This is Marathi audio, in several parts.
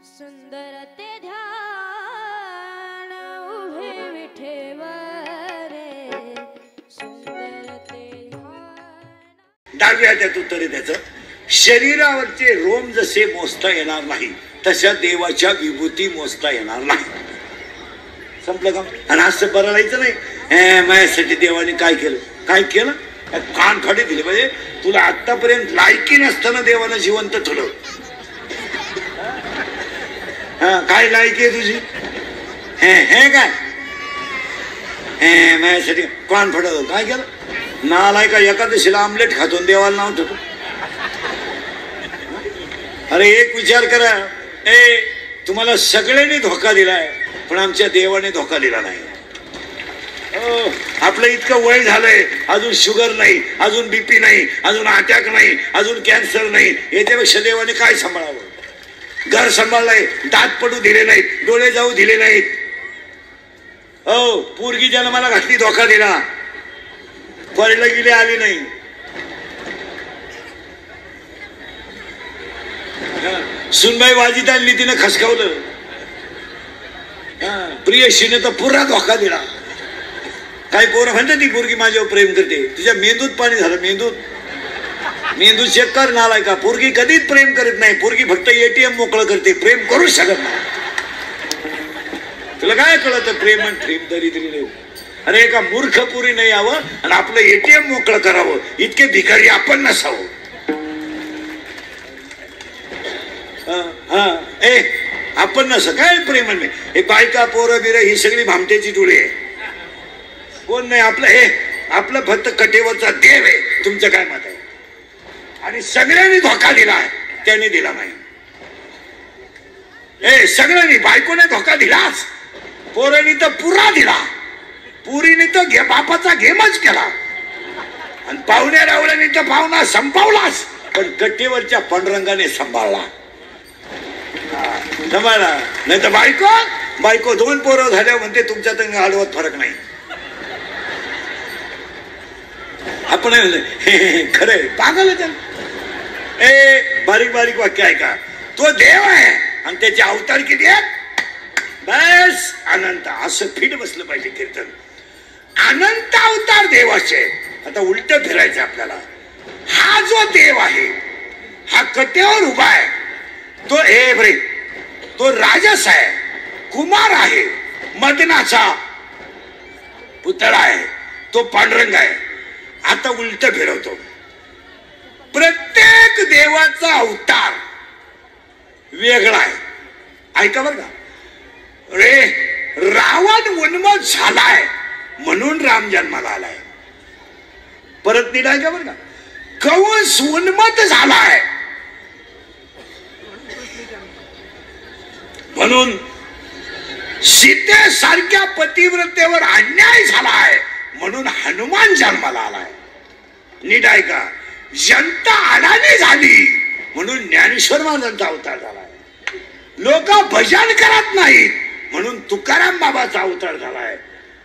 सुंदर ते ध्यान उभे विठेवर सुंदर ते ध्यान। डाव्या त्यात उत्तर आहे त्याचं, शरीरावरचे रोम जसे मोजता येणार नाही तशा देवाच्या विभूती मोजता येणार नाही. संपलं का? आणि असं बरळायचं नाही माझ्यासाठी देवाने काय केलं काय केलं, कान खडे दिले. म्हणजे तुला आतापर्यंत लायकी नसताना देवानं जिवंत ठेवलं. काय लायकी आहे तुझी? हे काय माझ्यासाठी कान फडत काय केलं? नालाय का एकादशीला आमलेट खातो देवाला नाव ठेवतो. अरे एक विचार करा, तुम्हाला सगळ्यांनी धोका दिलाय पण आमच्या देवाने धोका दिला नाही. आपलं इतकं वय झालंय, अजून शुगर नाही, अजून बीपी नाही, अजून अटॅक नाही, अजून कॅन्सर नाही. याच्यापेक्षा देवाने काय सांभाळावं? घर सांभाळलंय, दात पडू दिले नाहीत, डोळे जाऊ दिले नाहीत. पोरगी जन्माला घातली, धोका दिला, कॉलेजला गेली आली नाही. सुनबाई वाजीत आणली, तिनं खसकावलं. प्रियशीने तर पुरा धोका दिला. काही पोरं म्हणतात ती पोरगी माझ्यावर प्रेम करते, तुझ्या मेंदूत पाणी झालं. मेंदू चेक कर नालाय का. पोरगी कधीच प्रेम करत नाही, पोरगी फक्त एटीएम मोकळं करते, प्रेम करू शकत नाही. तुला काय कळत प्रेम आणि प्रेम दरिद्री नाही. अरे एका मूर्ख पुरी नाही यावं आणि आपलं एटीएम मोकळं करावं, इतके भिकारी आपण नसावं. आपण नसं काय प्रेम नाही. हे बायका पोरं बिरं ही सगळी भामटेची टोळी आहे. कोण नाही आपलं, हे आपलं फक्त कटेवरचा देव आहे. तुमचं काय मत आहे? आणि सगळ्यांनी धोका दिला, त्याने दिला नाही. सगळ्यांनी, बायकोने धोका दिलाच, पोरांनी तर पुरा दिला, पुरीने तर बापाचा गेमच केला, आणि पाहुण्या रावळ्यांनी तर पाहुणा संपवलाच, पण कट्टेवरच्या पांडुरंगाने सांभाळला. नाही तर बायको 2 पोरं झाल्या म्हणते तुमच्यात आडवत फरक नाही. आपण खरंय पागल आहे. बारीक बारीक वाक्य आहे का? तो देव आहे आणि त्याचे अवतार किती आहेत? बस अनंत. असं फिट बसलं पाहिजे कीर्तन. अनंत अवतार देवाचे. आता उलट फिरायचं आपल्याला. हा जो देव आहे हा कट्यावर उभा आहे, तो राजस आहे, कुमार आहे, मदनाचा पुतळा आहे, तो पांडुरंग आहे. आता उलट फिरवतो. प्रत्येक देवाचा अवतार वेगळा आहे. ऐका बरं का. रावण उन्मत्त झालाय म्हणून राम जन्माला आलाय. परत नीट ऐका बरं का. कंस उन्मत्त झालाय म्हणून सीतेसारख्या पतिव्रतेवर अन्याय झालाय म्हणून हनुमान जन्माला आलाय. नीट ऐका. जनता अडाणी झाली म्हणून ज्ञानेश्वर महाराजांचा अवतार झालाय. लोक भजन करत नाहीत म्हणून तुकाराम बाबाचा अवतार झालाय.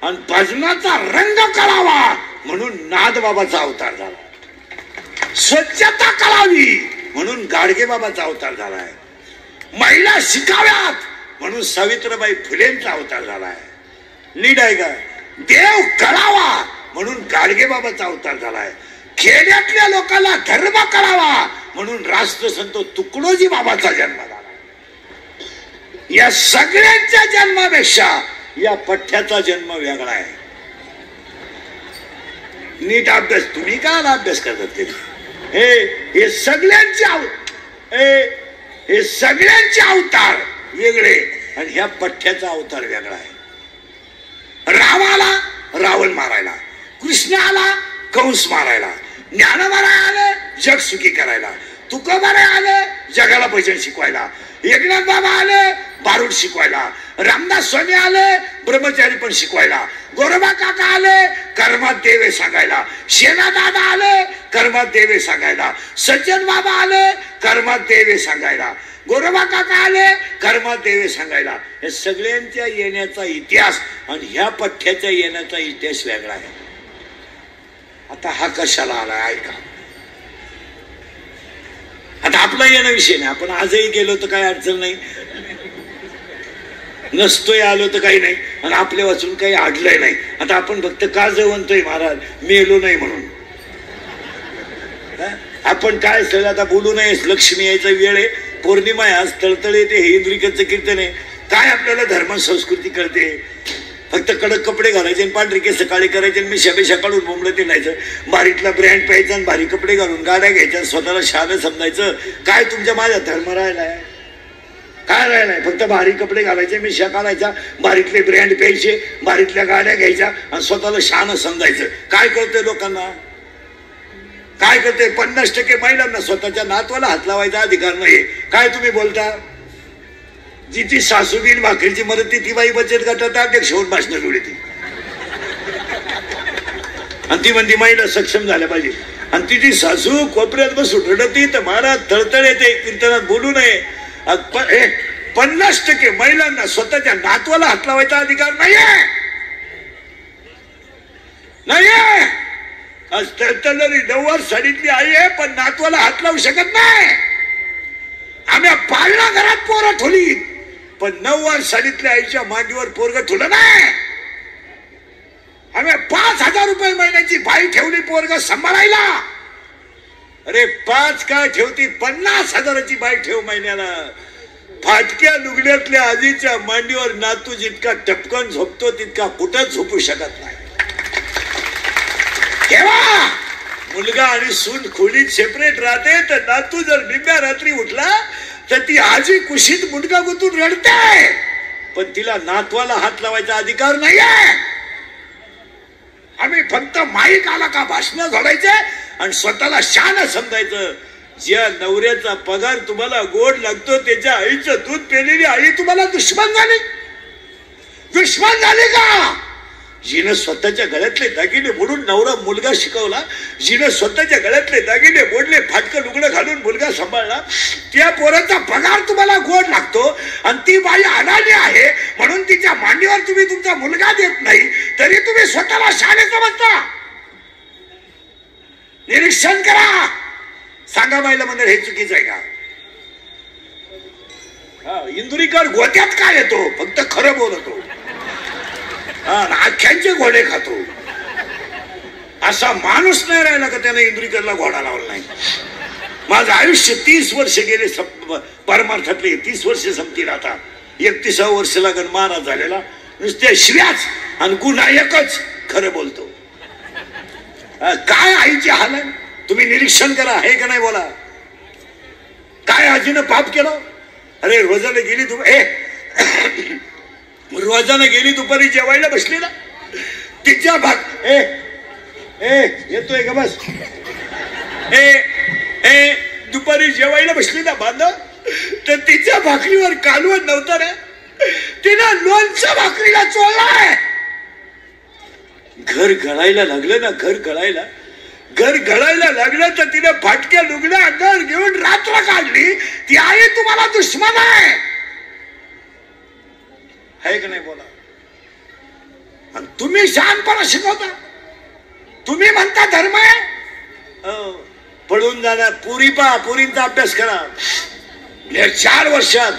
आणि भजनाचा रंग कळावा म्हणून नाद बाबाचा अवतार झालाय. स्वच्छता कळावी म्हणून गाडगे बाबाचा अवतार झालाय. महिला शिकाव्यात म्हणून सावित्रीबाई फुलेंचा अवतार झालाय. नीट ऐका. देव कळावा म्हणून गाडगे बाबाचा अवतार झालाय. खेड्यातल्या लोकांना धर्म कळावा म्हणून राष्ट्रसंत तुकडोजी बाबाचा जन्म झाला. या सगळ्यांच्या जन्मापेक्षा या पठ्याचा जन्म वेगळा आहे. नीट अभ्यास. तुम्ही काय अभ्यास करतात ते? हे सगळ्यांचे अवतार वेगळे आणि ह्या पठ्याचा अवतार वेगळा आहे. रामाला रावण मारायला, कृष्णाला कंस मारायला, ज्ञानोबा आले जग सुखी करायला, तुकोबा आले जगाला भजन शिकवायला, एकनाथ बाबा आले बारूड शिकवायला, रामदास स्वामी आले ब्रह्मचारी पण शिकवायला, गोरोबा काका आले कर्मात देवे सांगायला, शेना दादा आले कर्मात देवे सांगायला, सज्जन बाबा आले कर्मात देवे सांगायला, गोरोबा काका आले कर्मात देवे सांगायला. हे सगळ्यांच्या येण्याचा इतिहास आणि ह्या पठ्याच्या येण्याचा इतिहास वेगळा आहे. आता हा कशाला आला ऐका. आता आपला येणं विषय नाही, आपण आजही गेलो तर काही अडचण नाही, नसतोय आलो तर काही नाही, आणि आपल्या वाचून काही अडलंय नाही. आता आपण फक्त का जवळतोय महाराज मेलो नाही म्हणून. आपण काय असेल आता बोलू नये, लक्ष्मी यायचा वेळ आहे, पौर्णिमा आहे, आज तळतळ येते, हे इंद्रिकाचं कीर्तन आहे. काय आपल्याला धर्म संस्कृती कळते? फक्त कडक कपडे घालायचे आणि पांढरे केस सकाळी करायचे आणि मिशा काढून बोंबलं ते नाहीचं, बारीतला ब्रँड प्यायचा आणि भारी कपडे घालून गाड्या घ्यायच्या, स्वतःला शहाणं समजायचं. काय तुमच्या माझ्या धर्म राहिलाय? काय राहिलाय? फक्त भारी कपडे घालायचे, मिशा काढायचा, बारीतले ब्रँड प्यायचे, बारीतल्या गाड्या घ्यायच्या आणि स्वतःला शहाणं समजायचं. काय कळतंय लोकांना? काय करते? 50% महिलांना स्वतःच्या नातवाला हात लावायचा अधिकार नाहीये. काय तुम्ही बोलता? जी ती सासूबीन भाकरीची मदत ती बाई बचत गटात अध्यक्ष होऊन भाषण जोडी ती, आणि ती म्हणती महिला सक्षम झाल्या पाहिजे, आणि तिची सासू कोपऱ्यात बसून रडती तर महाराज तळतळ येते, कीर्तनात बोलू नये. 50% महिलांना स्वतःच्या नातवाला हात लावायचा अधिकार नाहीये. आज तळतळणारी 9 साडीतली आई आहे, पण नातवाला हात लावू शकत नाही. आम्ही पाळणा घरात पोरं ठोली, पण 9 साडीतल्या आईच्या मांडीवर पोरग ठुलं नाही. आम्ही 5,000 रुपये महिन्याची बाई ठेवली पोरग सांभाळायला. अरे 5 काय ठेवती, 50,000ची बाई ठेव महिन्याला. फाटक्या लुगड्यातल्या आजीच्या मांडीवर नातू जितका टपकन झोपतो तितका कुठंच झोपू शकत नाही. तेव्हा मुलगा आणि सून खोलीत सेपरेट राहते, तर नातू जर निम्म्या रात्री उठला तर ती आजी कुशीत मुलगा गुंतून रडते, पण तिला नातवाला हात लावायचा अधिकार नाहीये. आम्ही फक्त माईक आला का भाषण घडायचे आणि स्वतःला शान समजायचं. ज्या नवऱ्याचा पगार तुम्हाला गोड लागतो त्याच्या आईचं दूध पेलेली आई तुम्हाला दुश्मन झाली? दुश्मन झाली का? जिनं स्वतःच्या गळ्यातले दागिने मोडून नवरा मुलगा शिकवला, जिनं स्वतःच्या गळ्यातले दागिने मोडले, फाटकं लुगडं घालून मुलगा सांभाळला, त्या पोराचा पगार तुम्हाला गोड लागतो, आणि ती बाई अडाणी आहे म्हणून तिच्या मांडीवर तुम्ही तुमचा मुलगा देत नाही, तरी तुम्ही स्वतःला शाणे समजता. निरीक्षण करा, सांगा बाईला मंडळ हे चुकीचं आहे का? इंदुरीकर गोत्यात काय येतो? फक्त खरं बोलतो, आख्यांचे घोडे खातो. असा माणूस नाही राहिला का त्याने इंद्रिकरला घोडा लावला नाही. माझं आयुष्य 30 वर्ष गेले, परमार्थातले 30 वर्ष संपतील आता. 31 वर्ष लागण महाराज झालेला. नुसते शिव्याच आणि गुन्हा एकच, खरं बोलतो. काय आईची हाल आहे तुम्ही निरीक्षण करा. आहे का नाही बोला? काय आजीनं पाप केलं? अरे रोजाने गेली रोजाने गेली दुपारी जेवायला बसली ना, तिच्या येतोय का बस, दुपारी जेवायला बसली ना बांधव, तर तिच्या भाकरीवर कालवण नव्हतं रे, तिनं लोणचं भाकरीला चोळलाय. घर गळायला लागलं ना, घर गळायला लागलं तर तिने फाटक्या लुगड्या अंगावर घेऊन रात्र काढली. ती आई तुम्हाला दुश्मन आहे का नाही बोला? आणि तुम्ही शहाणपणा शिकवता, तुम्ही म्हणता धर्म आहे. पळून जाणार पुरींचा अभ्यास करा. 4 वर्षात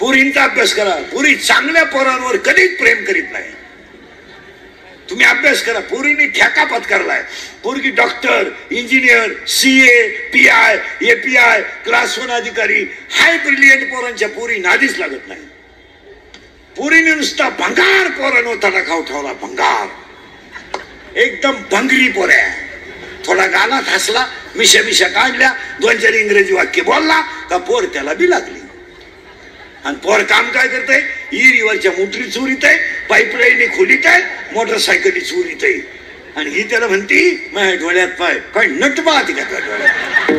पुरींचा अभ्यास करा. पुरी चांगल्या पोरांवर कधीच प्रेम करीत नाही. तुम्ही अभ्यास करा. पुरीने ठेका पत्करलाय. पोरगी doctor, engineer, CA, PI, API, class 1 अधिकारी, हाय ब्रिलियंट पोरांच्या पुरी नादीच लागत नाही. पुरीने नुसता भंगार पोरांनो तडाखा उठवला. भंगार, एकदम भंगरी पोऱ्या. थोडा गालात हसला, मिशा काढल्या, 2-4 इंग्रजी वाक्य बोलला का पोर त्याला बी लागली. आणि पोर काम काय करतंय? इरीवरच्या मोटरी चोरीत आहे, पाईपलाईन खोलीत आहे, मोटरसायकली चोरीत आहे. आणि ही त्याला म्हणती माझ्या डोळ्यात पाय. काय नट पाहते का डोळ्यात?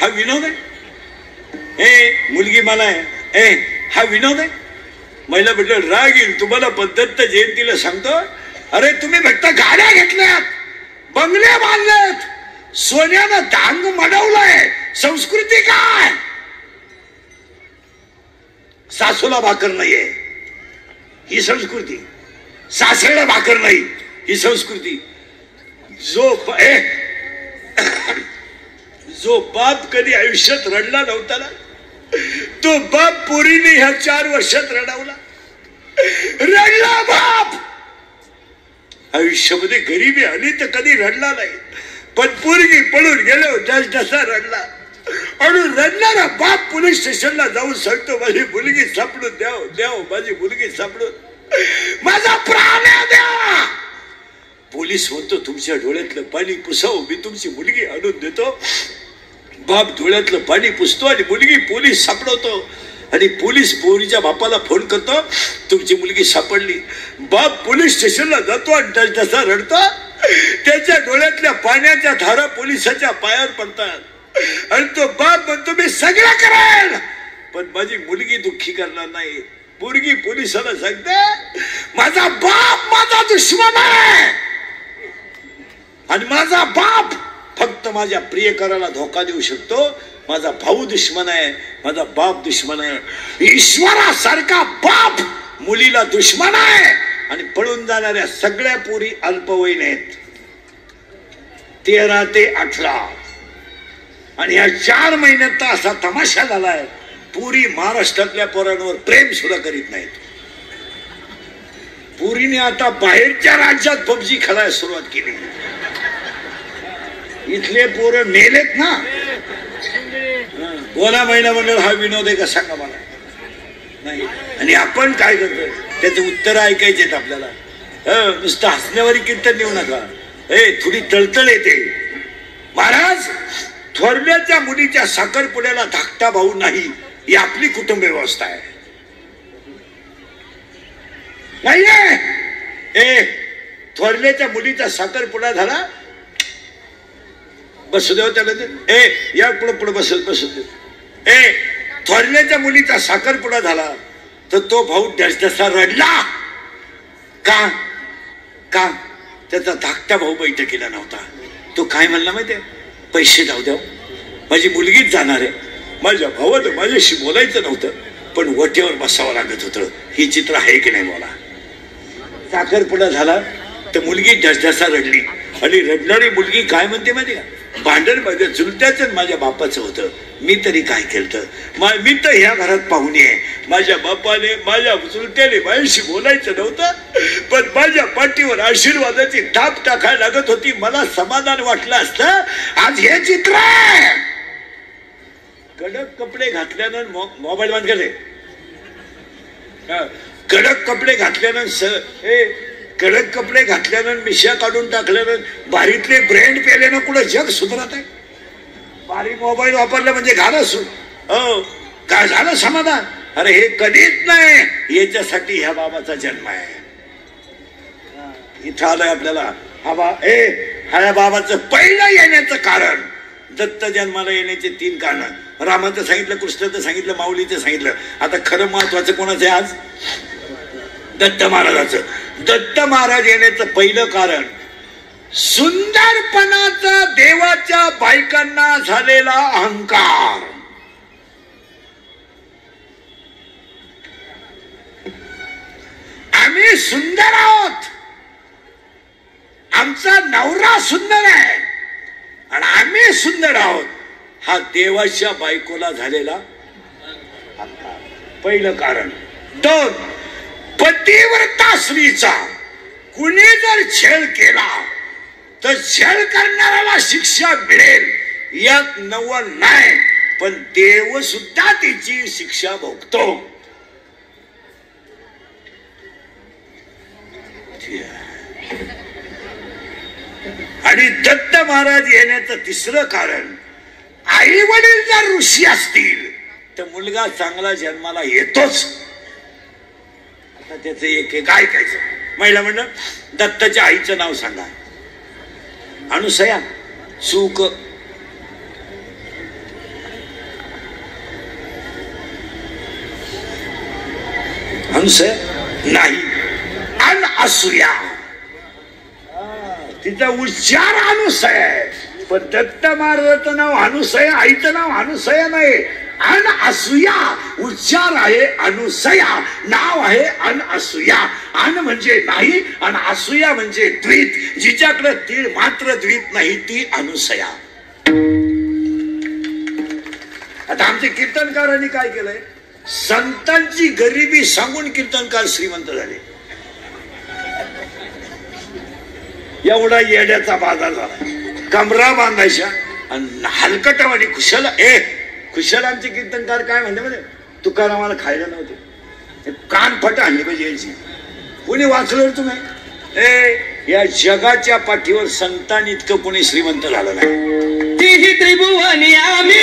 हा विनोद आहे? मुलगी मला आहे, हा विनोद आहे? महिला म्हटलं राग येईल तुम्हाला, पद्धत जयंतीला सांगतो. अरे तुम्ही फक्त गाड्या घेतल्यात, बंगले बांधलेत, सोन्यानं धांग मडवलंय. संस्कृती काय? सासूला भाकर नाहीये ही संस्कृती, सासऱ्याला भाकर नाही ही संस्कृती. जो जो बाप कधी आयुष्यात रडला नव्हता ना, तो बाप पोरीने ह्या 4 वर्षात रडवला. रडला बाप. आयुष्यामध्ये गरीबी आली तर कधी रडला नाही, पण पोरगी पळून गेलो जसा रडला. आणि रडणारा बाप पोलीस स्टेशनला जाऊन सांगतो, माझी मुलगी सापडून द्याव द्याव, माझी मुलगी सापडून, माझा प्राण द्या. पोलीस म्हणतो, तुमच्या डोळ्यातलं पाणी पुसाव, मी तुमची मुलगी आणून देतो. बाप डोळ्यातलं पाणी पुसतो आणि मुलगी पोलीस सापडवतो. आणि पोलीस पोरीच्या बापाला फोन करतो, तुमची मुलगी सापडली. बाप पोलीस स्टेशनला जातो आणि जसा रडतो, त्याच्या डोळ्यातल्या पाण्याच्या धारा पोलिसाच्या पायावर पडतात. आणि तो बाप म्हणतो, मी सगळं करेल पण माझी मुलगी दुःखी करणार नाही. पोरगी पोलिसाला सांगते, माझा बाप माझा दुश्मन आहे आणि माझा बाप फक्त माझ्या प्रियकराला धोका देऊ शकतो. माझा भाऊ दुश्मन आहे, माझा बाप दुश्मन आहे. ईश्वरासारखा बाप मुलीला दुश्मन आहे. आणि पळून जाणाऱ्या सगळ्या पोरी अल्पवयीन आहेत, 13 ते 18. आणि या 4 महिन्यात तर असा तमाशा झालाय, पुरी महाराष्ट्रातल्या पोरांवर प्रेम सुद्धा करीत नाहीत. पुरीने आता बाहेरच्या राज्यात पबजी खेळायला सुरुवात केली. इथले पोरं मेलेत ना. बोला महिना मंडळ हा विनोद आहे का सांगा मला. नाही. आणि आपण काय करतो, त्याचे उत्तर ऐकायचे आपल्याला. नुसतं हसण्यावरी कीर्तन नेऊ नका. थोडी तळतळ येते. महाराज, थोरल्याच्या मुलीच्या साखरपुड्याला धाकटा भाऊ नाही, ही आपली कुटुंब व्यवस्था आहे. नाहीये. थोरल्याच्या मुलीचा साखरपुडा झाला, बसू देव त्याला. या पुढे पुढे बसत बसत. थोरल्याच्या मुलीचा साखरपुडा झाला तर तो भाऊ जसा रडला. का का त्याचा धाकटा भाऊ बैठकीला नव्हता. तो काय म्हणला माहितीये, पैसे जाऊ द्या, माझी मुलगीच जाणार आहे. माझ्या भावानं माझ्याशी बोलायचं नव्हतं, पण वटेवर बसावं लागत होतं. ही चित्र आहे की नाही बोला. साखरपुडा झाला तर मुलगी जसा रडली. आणि रडणारी मुलगी काय म्हणते माहिती का, भांडण माझ्या चुलत्याच माझ्या बापाचं होतं, मी तरी काय केलं. मी तर ह्या घरात पाहुणे आहे. माझ्या बापाने माझ्या चुलत्याने माझ्याशी बोलायचं नव्हतं, पण माझ्या पाठीवर आशीर्वादाची थाप टाकायला लागत होती. मला समाधान वाटलं असतं. आज हे चित्र आहे. कडक कपडे घातल्यानं मोबाईल बंद करते. कडक कपडे घातल्यानं कडक कपडे घातल्यानं मिशा काढून टाकल्यानं बारीतले ब्रँड पेल्यानं कुठं जग सुधारत आहे. बारी मोबाईल वापरला म्हणजे घाला काय झालं समाधान. अरे हे कधीच नाही. याच्यासाठी ह्या बाबाचा जन्म आहे. इथं आलंय आपल्याला ह्या बाबाचं पहिलं येण्याचं कारण. दत्त जन्माला येण्याचे 3 कारण. रामाचं सांगितलं, कृष्णाचं सांगितलं, माऊलीचं सांगितलं. आता खरं महत्वाचं कोणाचं आहे आज? दत्त महाराजाचं. दत्त महाराज येण्याचं पहिलं कारण, सुंदरपणाचा देवाच्या बायकांना झालेला अहंकार. आम्ही सुंदर आहोत, आमचा नवरा सुंदर आहे आणि आम्ही सुंदर आहोत, हा देवाच्या बायकोला झालेला अहंकार. पहिलं कारण. 2, पतिव्रता स्त्रीचा कुणी जर छळ केला तर छळ करणाऱ्याला शिक्षा मिळेल यात नवल नाही, पण देव सुद्धा तिची शिक्षा भोगतो. आणि दत्त महाराज येण्याचं 3रं कारण, आई वडील जर ऋषी असतील तर मुलगा चांगला जन्माला येतोच. आता त्याचं एक ऐकायचं. महिला म्हणलं, दत्ताच्या आईचं नाव सांगा. अनुसया. सुख. अनुसया नाही. अनअसूया. तिचा उच्चार अनुसया आहे, पण दत्त महाराजाचं नाव अनुसया, आईचं नाव अनुसया नाही. अनअसूया उच्चार आहे अनुसया, नाव आहे अनअसूया. अन म्हणजे नाही आणि असूया म्हणजे द्वित. जिच्याकडे तीळ मात्र द्वित नाही ती अनुसया. आता आमच्या कीर्तनकारांनी काय केलंय, संतांची गरिबी सांगून कीर्तनकार श्रीमंत झाले. एवढा येड्याचा बाजार झाला. कमरा बांधायच्या आणि हलकटवाडी खुशाल आमचे कीर्तनकार काय म्हणते म्हणजे तुकारामाला खायला नव्हते, कान फटा आणली पाहिजे यायची. कोणी वाचलं तुम्ही? या जगाच्या पाठीवर संतान इतकं कोणी श्रीमंत झालं नाही. तीही त्रिभुवनी आम्ही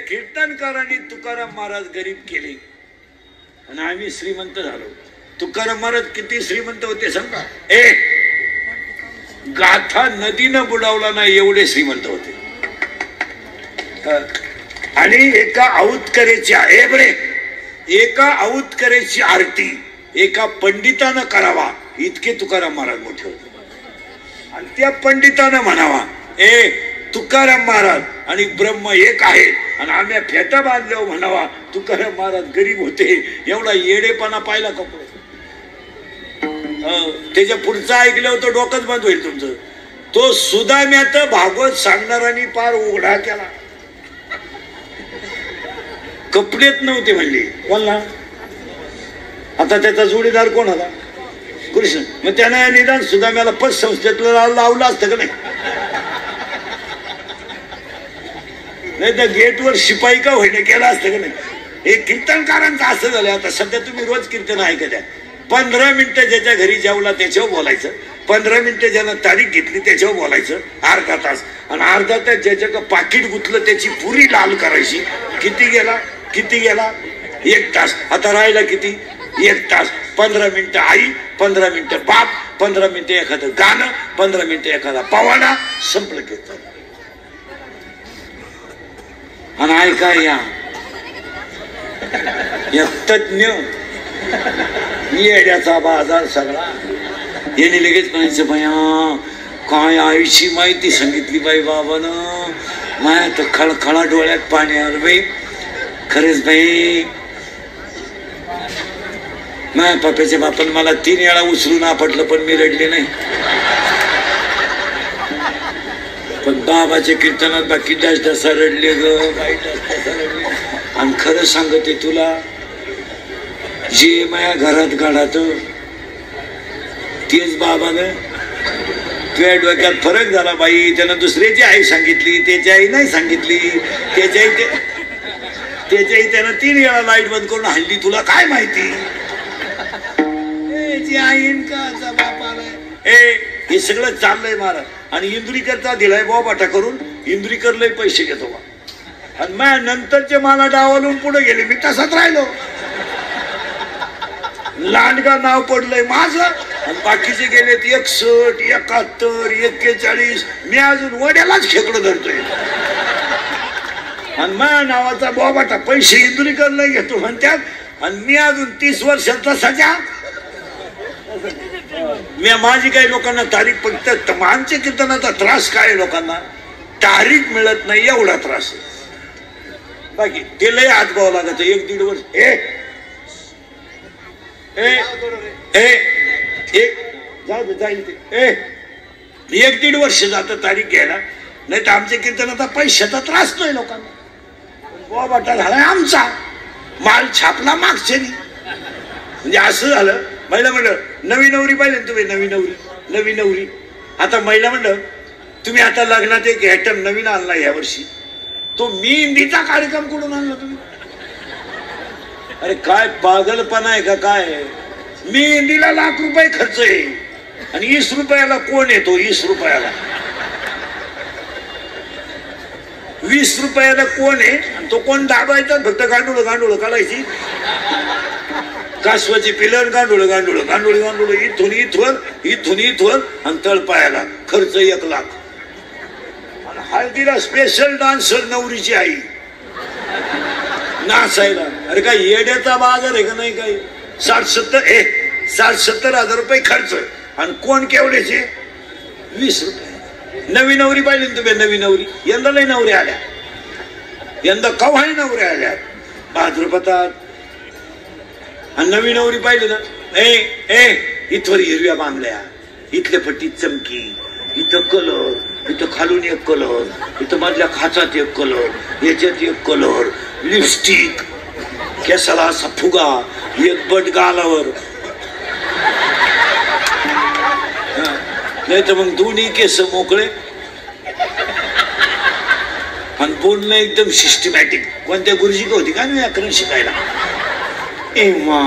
कीर्तनकारांनी तुकाराम महाराज गरीब केले आणि आम्ही श्रीमंत झालो. तुकाराम महाराज किती श्रीमंत होते सांगा? गाथा नदीनं बुडावला नाही एवढे श्रीमंत होते. आणि एका औतकरेची आरती एका पंडितानं करावा इतके तुकाराम महाराज मोठे होते. आणि त्या पंडितानं म्हणावा तुकाराम महाराज आणि ब्रह्म एक आहे आणि आम्ही फेटा बांधल्यावर म्हणावा तुकाराम महाराज गरीब होते. एवढा येडेपणा पाहिला का? त्याच्या पुढचं ऐकलं तर डोकंच बंद होईल तुमचं. तो सुदाम्यात भागवत सांगणाऱ्यांनी पार उघडा केला. कपडेच नव्हते म्हणले कोणला. आता त्याचा जोडीदार कोण होता? कृष्ण. मग त्यानं निदान सुदाम्याला पतसंस्थेतलं लावलं असतं का नाही? नाही तर गेटवर शिपाई का होईने केला असतं का नाही? हे कीर्तनकारांचं असं झालं. आता सध्या तुम्ही रोज कीर्तन ऐकत आहे. 15 मिनिटं ज्याच्या घरी जेवला त्याच्यावर बोलायचं, 15 मिनिटं ज्यानं तारीख घेतली त्याच्यावर बोलायचं, अर्धा तास. आणि अर्धा तास ज्याच्या पाकिट गुतलं त्याची पुरी लाल करायची. किती गेला 1 तास. आता राहिला किती? 1 तास. 15 मिनिटं आई, 15 मिनिटं बाप, 15 मिनिटं एखादं गाणं, 15 मिनिटं एखादा पवाडा. संपलं कीर्तन. आणि ऐका या तज्ञ येड्याचा बाजार सगळा. याने लगेच म्हणायचं बाया काय आईची माहिती सांगितली बाई बाबानं. माया तर खळखळा डोळ्यात पाणी आलं बाई. खरेच बाई माया पप्याच्या बापान मला 3 वेळा उचलून आपटलं पण मी रडले नाही. पण बाबाच्या कीर्तनात बाकी डसा रडले ग बाई, डसा रडले. आणि खरं सांगते तुला, जे माया घरात घडात तेच बाबानं तुझ्या डोक्यात फरक झाला बाई. त्यानं दुसऱ्याची आई सांगितली, त्याची आई नाही सांगितली. त्याच्याही त्यानं 3 वेळा लाईट बंद करून हल्ली. तुला काय माहिती आईन का बापाला? हे सगळं चाललंय महाराज. आणि इंदुरीकरचा दिलाय बाटा करून. इंदुरीकर लय पैसे घेतो बा. आणि माझ्या नंतरचे मला डावालून पुढे गेले. मी तसाच राहिलो. लांडगा नाव पडलंय माझं आणि बाकीचे गेलेत 61, 71, 41. मी अजून वड्यालाच खेकडं धरतोय. आणि माझ्या नावाचा बाटा पैसे इंदुरीकर लय घेतो म्हणतात. आणि मी अजून 30 वर्षाचा सजा. मी माझी काही लोकांना तारीख फक्त आमच्या कीर्तनाचा त्रास काय लोकांना तारीख मिळत नाही एवढा त्रास आहे. बाकी ते लय हातभाव लागत 1-1.5 वर्ष. जाईल ते 1-1.5 वर्ष जात तारीख घ्यायला. नाही तर आमच्या कीर्तनाचा पैशाचा त्रास नाही लोकांना. बाटा झालाय आमचा. माल छापला मागच्यानी. म्हणजे असं झालं. महिला म्हणलं नवी नवरी पाहिजे तुम्ही. नवी नवरी. आता महिला म्हणलं तुम्ही आता लग्नात एक आयटम नवीन आणला या वर्षी. तो मेहंदीचा कार्यक्रम कुठून आणला तुम्ही? अरे काय पागलपणा आहे का काय? मेहंदीला लाख रुपये खर्च आहे आणि 20 रुपयाला कोण येतो? 20 रुपयाला 20 रुपयाला कोण आहे? आणि तो कोण दाबायचा? फक्त गांडूळ काढायची. कासवाची पिलर गांडूळ इथून आणि तळपायाला खर्च 1 लाख. आणि हळदीला स्पेशल डान्सर नवरीची आई नाचायला. अरे काय येड्याचा बाजार आहे का नाही? काही 60-70 60-70 हजार रुपये खर्च आणि कोण केवढ्याचे 20 रुपये. नवी नवरी पाहिली ना तुम्ही? नवी नवरी यंदा लय नवरी आल्या, यंदा कव्हाही नवऱ्या आल्या भाद्रपदात. आणि नवी नवरी पाहिली ना, इथवर हिरव्या बांगड्या, इथल्या पट्टीत चमकी, इथं कलर, इथं खालून एक कलर, इथं मधल्या खाचात एक कलर, याच्यात एक कलर, लिपस्टिक, केसाला असा फुगा, एक बट गालावर, नाही तर मग दोन्ही केस मोकळे आणि बोलणं एकदम सिस्टमॅटिक. कोणत्या गुरुजी का होती का मी व्याकरण शिकायला? एव्हा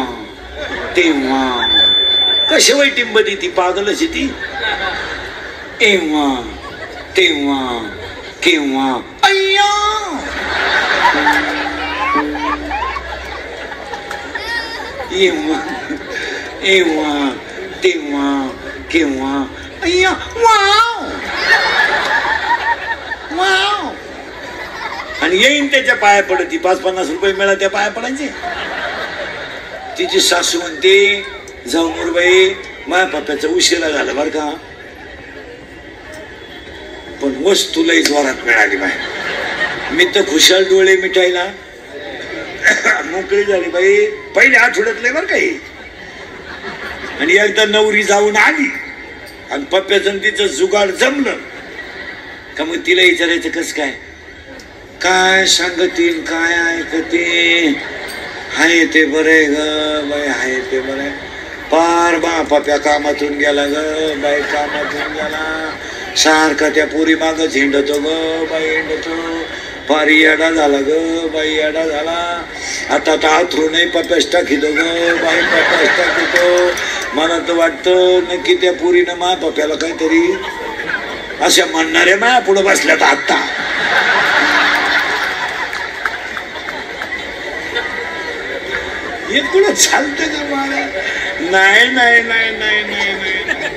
तेव्हा कशी वय टिंबती ती पागलच ती. एव्हा तेव्हा केव्हा अय्या एव्हा एव्हा तेव्हा केव्हा अय्या वाव वाव. आणि येईन त्याच्या पाया पडती. 5-50 रुपये मिळा त्या पाया पडायचे. तिची सासू म्हणते जाऊ मुरबाई माझ्या पप्प्याचा उशिरा झाला बर का, पण वस्तू लई जोरात मिळाली बाई. मी तर खुशाल डोळे मिटायला मोकळी झाली बाई. पहिल्या आठवड्यातले बर काही. आणि एकदा नवरी जाऊन आली आणि पप्प्याचं तिचं जुगाड जमलं का मग तिला विचारायचं कस काय, काय सांगतील काय ऐकते. हाय ते बरे ग बाई, हाय ते बरे. पार बा पप्या कामातून गेला ग बाई, कामातून गेला. सारखा त्या पुरी माग झेंडतो ग बाई, हिंडतो. पार येडा झाला ग बाई, येडा झाला. आता आथरू नाही पप्यास टाकीतो ग बाई, पप्यास टाकीतो. मला तर वाटतं नक्की त्या पुरीनं मा पप्याला काहीतरी अशा म्हणणाऱ्या माया पुढे बसल्यात आता. हे कुठं चालतं का मला? नाही नाही नाही नाही नाही नाही.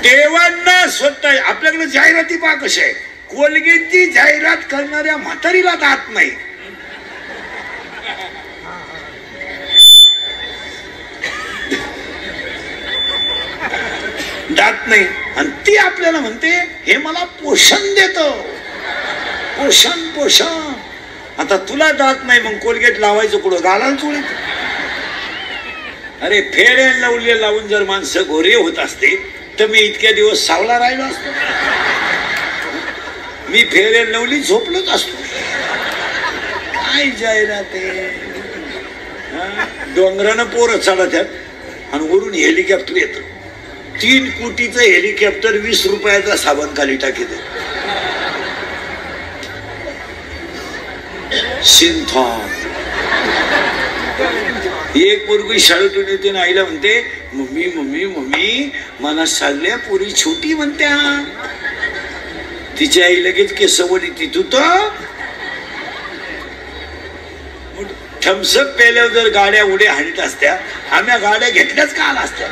देवांना स्वतः आपल्याकडे जाहिराती पहा कशा आहे. कोलगेटची जाहिरात करणाऱ्या म्हातारीला दात नाही. दात नाही आणि ती आपल्याला म्हणते हे मला पोषण देतो. पोषण पोषण. आता तुला दात नाही मग कोलगेट लावायचं कुठं? गालाल चोळीत. अरे फेर लावले लावून जर माणसं गोरे होत असते तर मी इतक्या दिवस सावला राहिलो असतो. मी फेर लावली झोपलोच असतो. काय जाहिरात आहे. डोंगरानं पोरं चढतात आणि वरून हेलिकॉप्टर येतं. 3 कोटीचं हेलिकॉप्टर 20 रुपयाचा साबण खाली टाकीत. सिंथॉन. एक पोरगी शाळेतून येते ना, आईला म्हणते मम्मी मम्मी मम्मी मला सगळ्या पोरी छोटी म्हणत्या. तिची आई लगेच केस वळीती. तू तर थम्सअप पेल्यावर जर गाड्या उड्या हाणीत असत्या आम्ही गाड्या घेतल्याच का आला असत्या.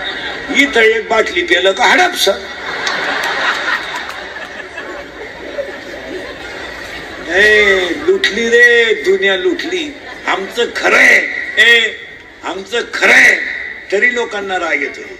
इथं एक बाटली पेलं का हडपस. लुटली रे दुनिया लुटली. आमचं खरंय आमचं खरंय तरी लोकांना राग येतोय.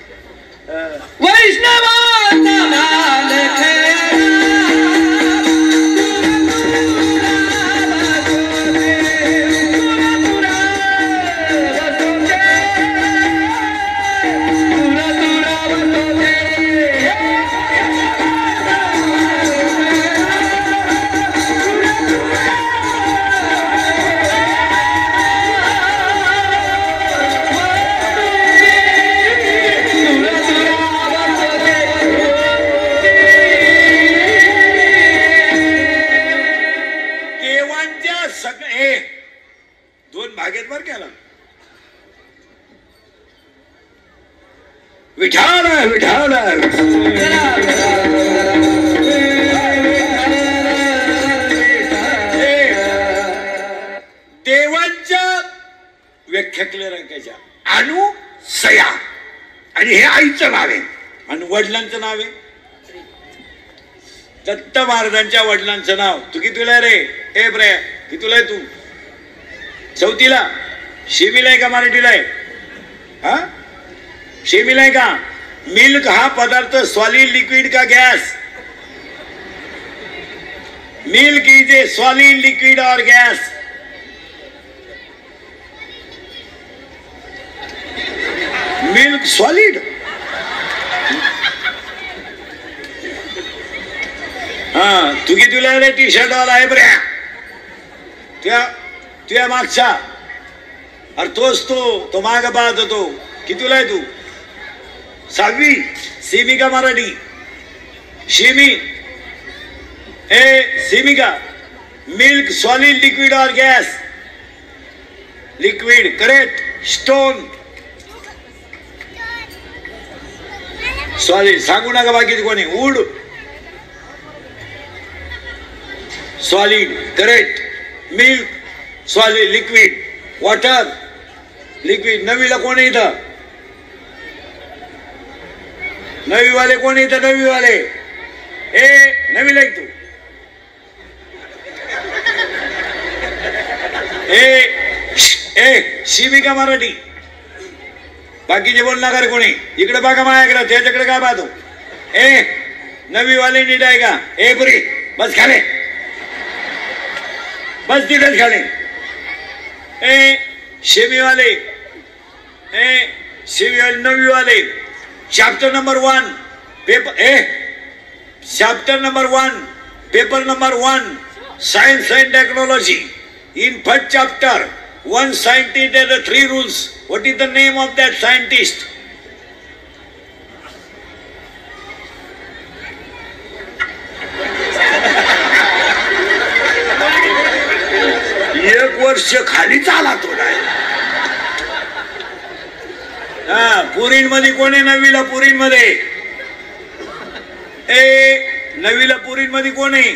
विठाल विठाल. देवांच्या व्याख्या क्लिअर आहे. अनु सया आणि हे आईचं नाव आहे आणि वडिलांचं नाव आहे दत्त महाराजांच्या वडिलांचं नाव. तू कितीला रे? हे ब्रे कितीला आहे तू? 4थीला? शिवीला आहे का मराठीला आहे? हा शेमीला आहे का? मिल्क हा पदार्थ सॉलिड लिक्विड का gas? Milk is a solid liquid और गॅस? Milk solid. हा तू कितीला रे टी शर्ट वाला आहे बऱ्या? तुया मागचा. अरे तोच तो माग पाहत होतो. कितीला आहे तू? 6वी. सीमी का मराठी? शिमी. सीमी का? मिल्क सॉलिड लिक्विड और gas? Liquid. Correct. Stone. Solid सांगू नका बाकी कोणी. Wood. Solid. Correct. Milk solid. Liquid. Water liquid. नवीला कोण आहे इथं? नवीवाले कोण आहे इथं? नवीवाले. नवीला एक तू. शिमी का मराठी? बाकीचे बोल नका रे कोणी. इकडे बघा माझ्याकडे. त्याच्याकडे काय पाहतो? नवीवाले नीट आहे का? पुरी बस खाले. बस तिथेच खाले. शेमीवाले. शेमीवाले. नवीवाले. Chapter number 1 paper. Chapter number 1 paper number 1 science and technology. In first chapter, one scientist has 3 rules. What is the name of that scientist? एक वर्ष खाली चाला तो नाही. पुरींमध्ये कोण आहे? नवीला पुरींमध्ये. नवीला पुरींमध्ये कोण आहे?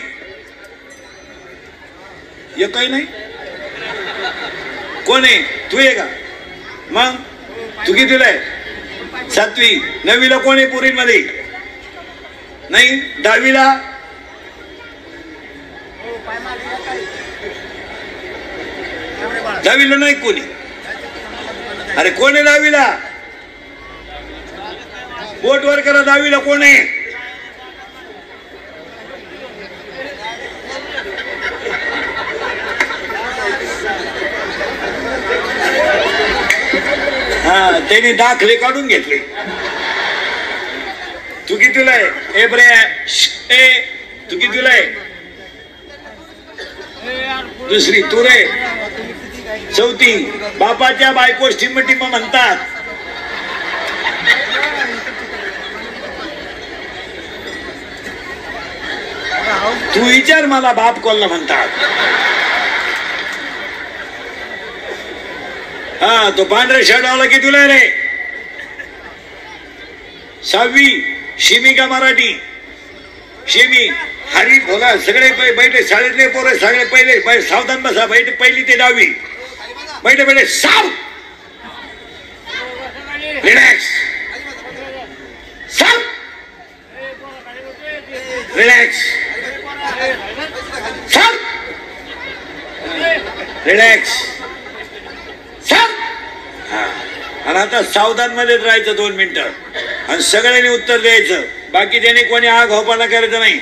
काही नाही. कोण आहे? तू आहे का? मग तू कितीला आहे? 7वी. नवीला कोण आहे पुरीमध्ये? नाही. 10वीला? दहावीला नाही कोणी. अरे कोण आहे 10वीला? बोट वर करा. 10वीला कोण आहे? त्यांनी दाखले काढून घेतले. तू कितीला आहे? तू कितीला आहे? 2री. तू रे? 4थी. बापाच्या बायकोस टिंब टिंब म्हणतात. तू विचार मला बाप कोणला म्हणतात. तो पांढऱ्या शर्टवाला कितीला रे? 6वी. शिमी का मराठी? शिमी. हरी बोला. सगळे बैठे. शाळेतले पोरं सगळे पहिले सावधान बसा. बैठे 1ली ते 10वी. बैठे साव. रिलॅक्स. साव. रिलॅक्स. साव. रिलॅक्स. आणि आता सावधान मध्येच राहायचं 2 मिनिटं आणि सगळ्यांनी उत्तर द्यायचं. बाकी त्याने कोणी आगाऊपणा करायचं नाही.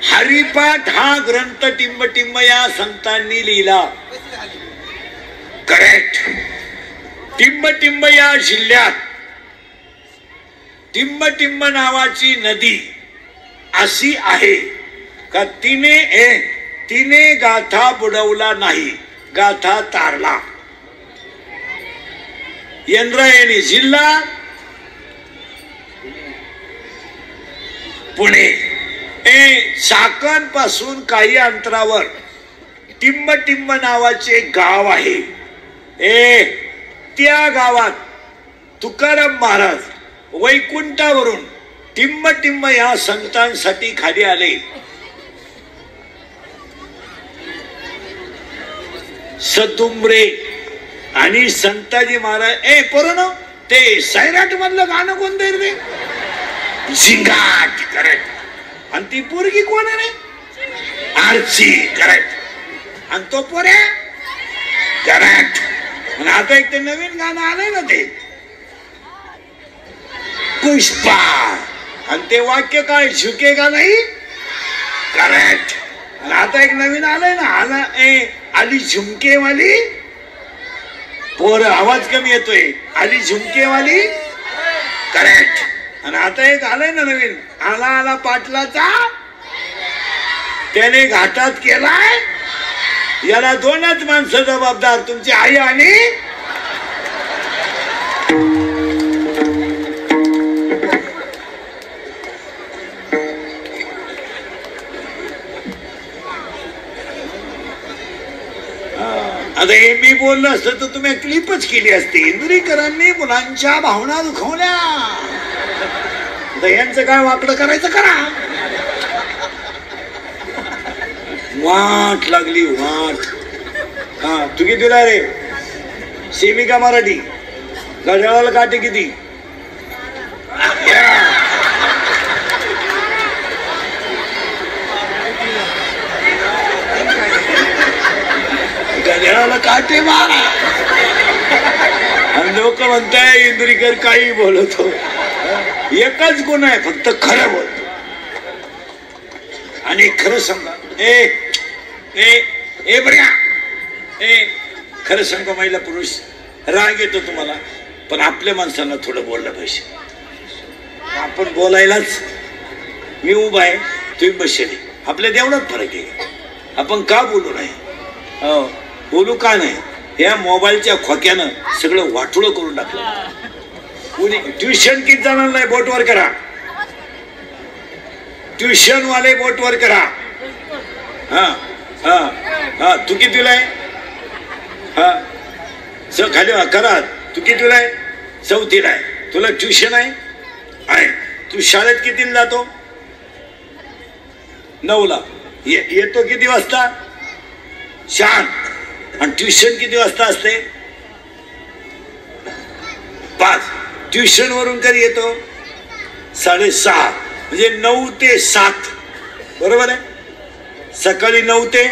हरिपाठ हा ग्रंथ टिंब या संतांनी लिहिला. करेक्ट. टिंब या जिल्ह्यात टिंब नावाची नदी अशी आहे का तिने गाथा बुडवला नाही, गाथा तारला. इंद्रायणी जिल्हा पुणे. चाकण पासून काही अंतरावर टिंब नावाचे गाव आहे. त्या गावात तुकाराम महाराज वैकुंठावरून टिंब या संतांसाठी खाली आले. सतुंबरे आणि संताजी महाराज. पोरांनो, ते सैराट मधलं गाणं कोणतं रे? झिंगाट. करेक्ट. आणि ती पोरगी कोण आहे रे? आरची. करेक्ट. आणि तो पोऱ्या? करेक्ट. आणि आता एक ते नवीन गाणं आलंय ना ते पुष्पा, आणि ते वाक्य काय झुकेगा नाही, करेक्ट. आणि आता एक नवीन आलंय ना, आली झुमकेवाली पोर, आवाज कमी येतोय, आली झुमकेवाली, करेक्ट. आणि आता एक आलंय ना नवीन, आला आला पाटलाचा त्याने घाटात केलाय. याला दोनच माणसं जबाबदार, तुमची आई आणि आता हे मी बोललो असतं तर तुम्ही क्लिपच केली असती. इंदुरीकरांनी मुलांच्या भावना दुखवल्या, यांचं काय वाकडं करायचं करा. वाट लागली वाट. हा तू कितीला रे? सेमी का मराठी? घड्याळाला काटे किती? घड्याळाला काटे मारा. आणि लोक म्हणताय इंदुरीकर काही बोलतो. एकच गुण आहे, फक्त खरं बोलतो. आणि खरं सांगा बऱ्या, खरं सांगा महिला पुरुष, राग येतो तुम्हाला, पण आपल्या माणसांना थोडं बोललं पाहिजे. आपण बोलायलाच, मी उभा आहे तुम्ही बसले, आपल्या तेवढाच फरक आहे. आपण का बोलू नाही? हो बोलू का नाही? या मोबाईलच्या खोक्यानं सगळं वाटोळं करून टाकलं. कोणी ट्युशन किती जाणार नाही, बोटवर करा. ट्युशन वाले बोटवर करा. हा हा हा तू कितीला आहे? हा खाली करा. तू कितीला आहे? 4थीला आहे. तुला ट्युशन आहे? तू शाळेत कितीला जातो? 9ला. येतो किती वाजता? शाळा. आणि ट्युशन किती वाजता असते? 5. ट्युशन वरून कधी येतो? 6:30. म्हणजे 9 ते 7. बरोबर आहे. सकाळी 9 ते